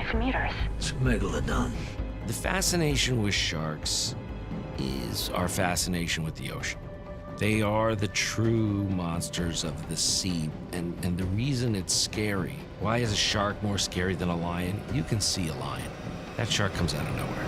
5 meters. It's a Megalodon. The fascination with sharks is our fascination with the ocean. They are the true monsters of the sea, and the reason it's scary. Why is a shark more scary than a lion? You can see a lion. That shark comes out of nowhere.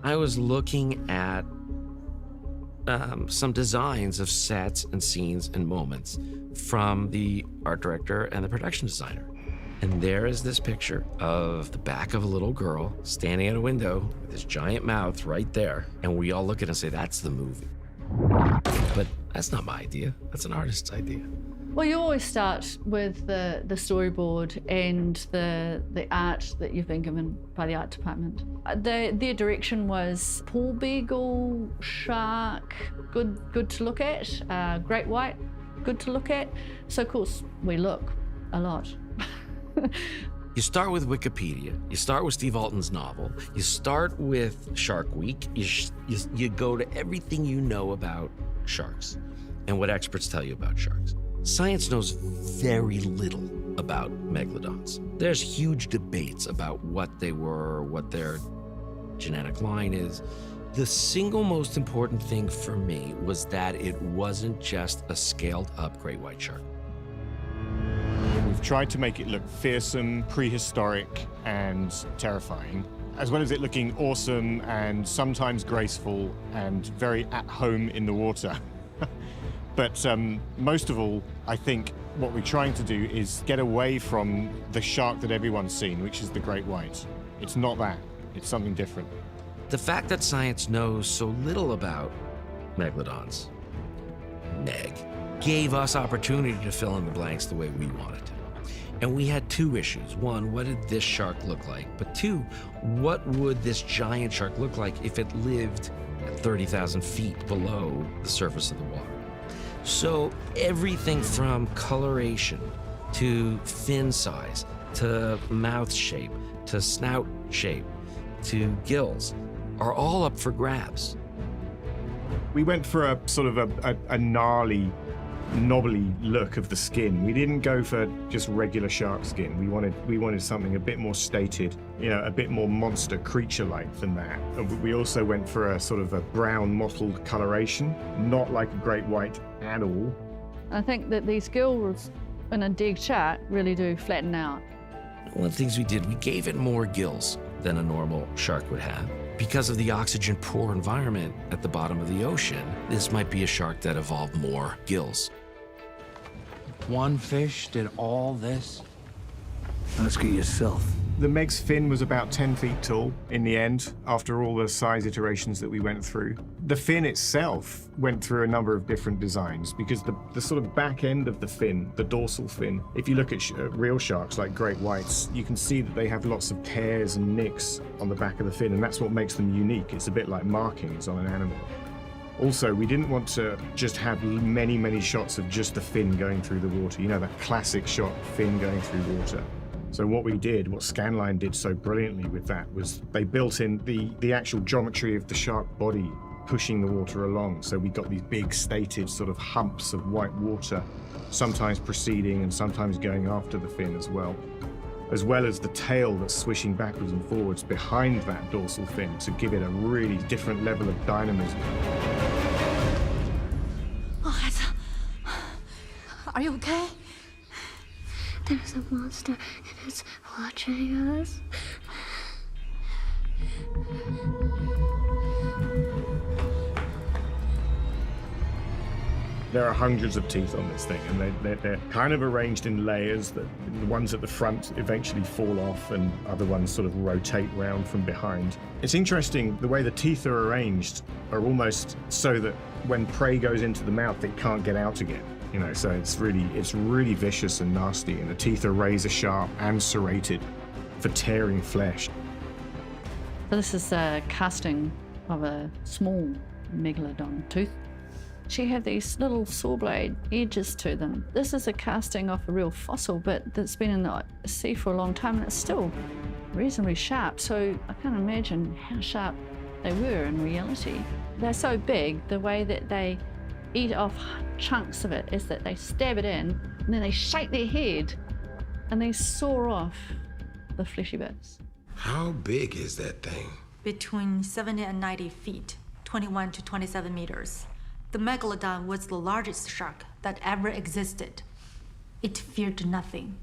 I was looking at some designs of sets and scenes and moments from the art director and the production designer. And there is this picture of the back of a little girl standing at a window with this giant mouth right there. And we all look at it and say, that's the movie. But that's not my idea. That's an artist's idea. Well, you always start with the storyboard and the art that you've been given by the art department. Their direction was pool beagle, shark, good to look at, great white, good to look at. So of course we look a lot. You start with Wikipedia, you start with Steve Alton's novel, you start with Shark Week, you go to everything you know about sharks and what experts tell you about sharks. Science knows very little about megalodons. There's huge debates about what they were, what their genetic line is. The single most important thing for me was that it wasn't just a scaled up great white shark. We've tried to make it look fearsome, prehistoric, and terrifying, as well as it looking awesome and sometimes graceful and very at home in the water. But most of all, I think what we're trying to do is get away from the shark that everyone's seen, which is the great white. It's not that, it's something different. The fact that science knows so little about megalodons, MEG, gave us opportunity to fill in the blanks the way we wanted to. And we had two issues. One, what did this shark look like? But two, what would this giant shark look like if it lived at 30,000 feet below the surface of the water? So everything from coloration to fin size, to mouth shape, to snout shape, to gills are all up for grabs. We went for a sort of a gnarly, knobbly look of the skin. We didn't go for just regular shark skin. We wanted something a bit more stated, you know, a bit more monster creature-like than that. We also went for a sort of a brown mottled coloration, not like a great white at all. I think that these gills in a dead shark really do flatten out. One of the things we did, we gave it more gills than a normal shark would have. Because of the oxygen-poor environment at the bottom of the ocean, this might be a shark that evolved more gills. One fish did all this? Ask it yourself. The MEG's fin was about 10 feet tall in the end, after all the size iterations that we went through. The fin itself went through a number of different designs because the sort of back end of the fin, the dorsal fin, if you look at real sharks like great whites, you can see that they have lots of tears and nicks on the back of the fin, and that's what makes them unique. It's a bit like markings on an animal. Also, we didn't want to just have many, many shots of just the fin going through the water. You know, that classic shot, fin going through water. So what we did, what Scanline did so brilliantly with that, was they built in the actual geometry of the shark body pushing the water along. So we got these big stated sort of humps of white water, sometimes preceding and sometimes going after the fin as well as the tail that's swishing backwards and forwards behind that dorsal fin to give it a really different level of dynamism. Oh, are you okay? There's a monster and it's watching us. There are hundreds of teeth on this thing, and they're kind of arranged in layers. That the ones at the front eventually fall off, and other ones sort of rotate round from behind. It's interesting, the way the teeth are arranged are almost so that when prey goes into the mouth, it can't get out again. You know, so it's really vicious and nasty, and the teeth are razor sharp and serrated for tearing flesh. So this is a casting of a small megalodon tooth. She had these little saw blade edges to them. This is a casting of a real fossil, but that's been in the sea for a long time, and it's still reasonably sharp. So I can't imagine how sharp they were in reality. They're so big, the way that they eat off chunks of it is that they stab it in, and then they shake their head, and they saw off the fleshy bits. How big is that thing? Between 70 and 90 feet, 21 to 27 meters. The Megalodon was the largest shark that ever existed. It feared nothing.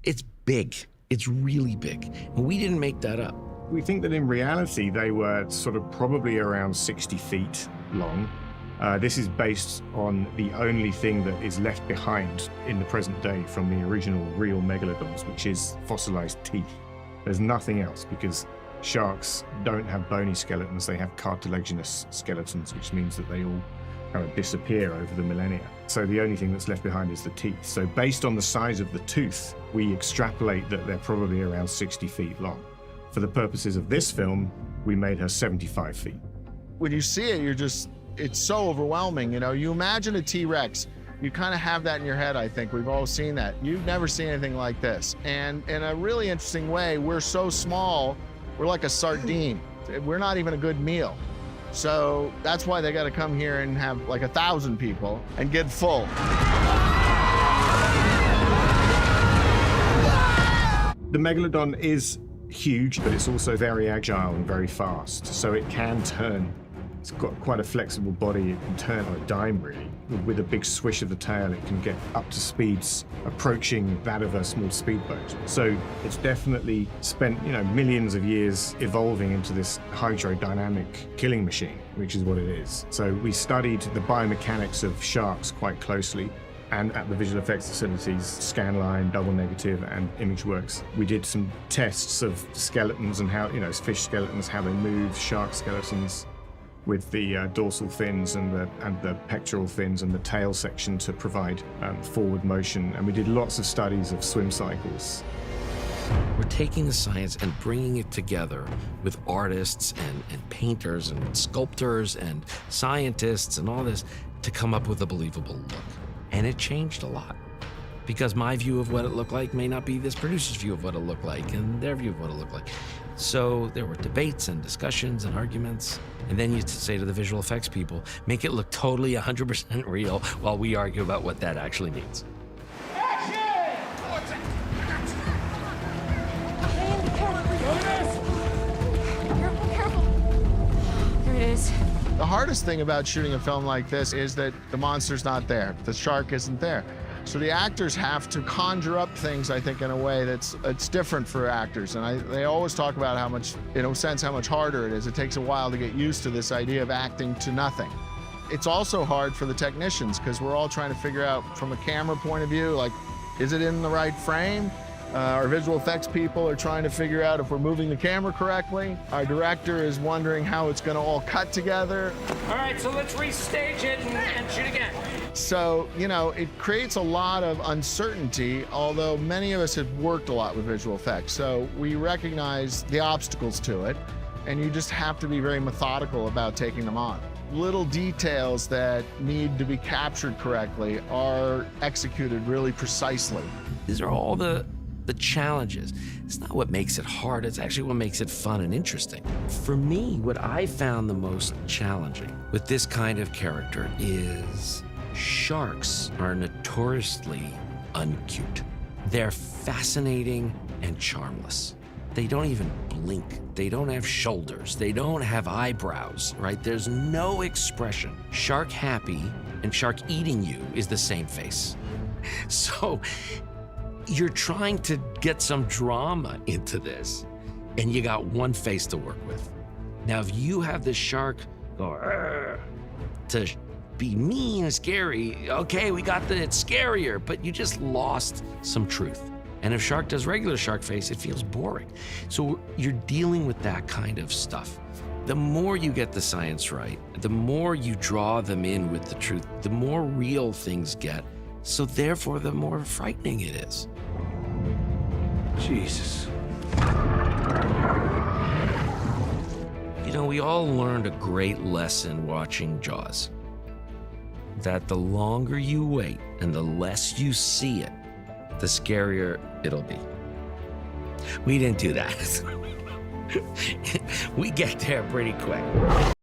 It's big. It's really big. And we didn't make that up. We think that in reality, they were sort of probably around 60 feet long. This is based on the only thing that is left behind in the present day from the original real megalodons, which is fossilized teeth. There's nothing else because sharks don't have bony skeletons, they have cartilaginous skeletons, which means that they all kind of disappear over the millennia. So the only thing that's left behind is the teeth. So based on the size of the tooth, we extrapolate that they're probably around 60 feet long. For the purposes of this film, we made her 75 feet. When you see it, it's so overwhelming. You know, you imagine a T-Rex, you kind of have that in your head, I think. We've all seen that. You've never seen anything like this. And in a really interesting way, we're so small, we're like a sardine. We're not even a good meal. So that's why they got to come here and have like 1,000 people and get full. The Megalodon is huge, but it's also very agile and very fast. So it can turn. It's got quite a flexible body. It can turn on a dime, really. With a big swish of the tail, it can get up to speeds approaching that of a small speedboat. So it's definitely spent, millions of years evolving into this hydrodynamic killing machine, which is what it is. So we studied the biomechanics of sharks quite closely. And at the visual effects facilities, Scanline, Double Negative, and ImageWorks, we did some tests of skeletons and how, fish skeletons, how they move, shark skeletons, with the dorsal fins and the pectoral fins and the tail section to provide forward motion. And we did lots of studies of swim cycles. We're taking the science and bringing it together with artists and painters and sculptors and scientists and all this to come up with a believable look. And it changed a lot. Because my view of what it looked like may not be this producer's view of what it looked like and their view of what it looked like. So there were debates and discussions and arguments. And then you say to the visual effects people, make it look totally 100% real while we argue about what that actually means. The hardest thing about shooting a film like this is that the monster's not there. The shark isn't there. So the actors have to conjure up things, I think, in a way that's different for actors. And they always talk about how much, in a sense, how much harder it is. It takes a while to get used to this idea of acting to nothing. It's also hard for the technicians because we're all trying to figure out from a camera point of view, like, is it in the right frame? Our visual effects people are trying to figure out if we're moving the camera correctly. Our director is wondering how it's going to all cut together. All right, so let's restage it and shoot again. So, it creates a lot of uncertainty, although many of us have worked a lot with visual effects. So we recognize the obstacles to it, and you just have to be very methodical about taking them on. Little details that need to be captured correctly are executed really precisely. These are all the challenges. It's not what makes it hard, it's actually what makes it fun and interesting. For me, what I found the most challenging with this kind of character is sharks are notoriously uncute. They're fascinating and charmless. They don't even blink. They don't have shoulders. They don't have eyebrows, right? There's no expression. Shark happy and shark eating you is the same face. So you're trying to get some drama into this, and you got one face to work with. Now, if you have the shark go "Arr," to be mean and scary, okay, we got it's scarier, but you just lost some truth. And if shark does regular shark face, it feels boring. So you're dealing with that kind of stuff. The more you get the science right, the more you draw them in with the truth, the more real things get. So therefore, the more frightening it is. Jesus. We all learned a great lesson watching Jaws. That the longer you wait and the less you see it, the scarier it'll be. We didn't do that. We get there pretty quick.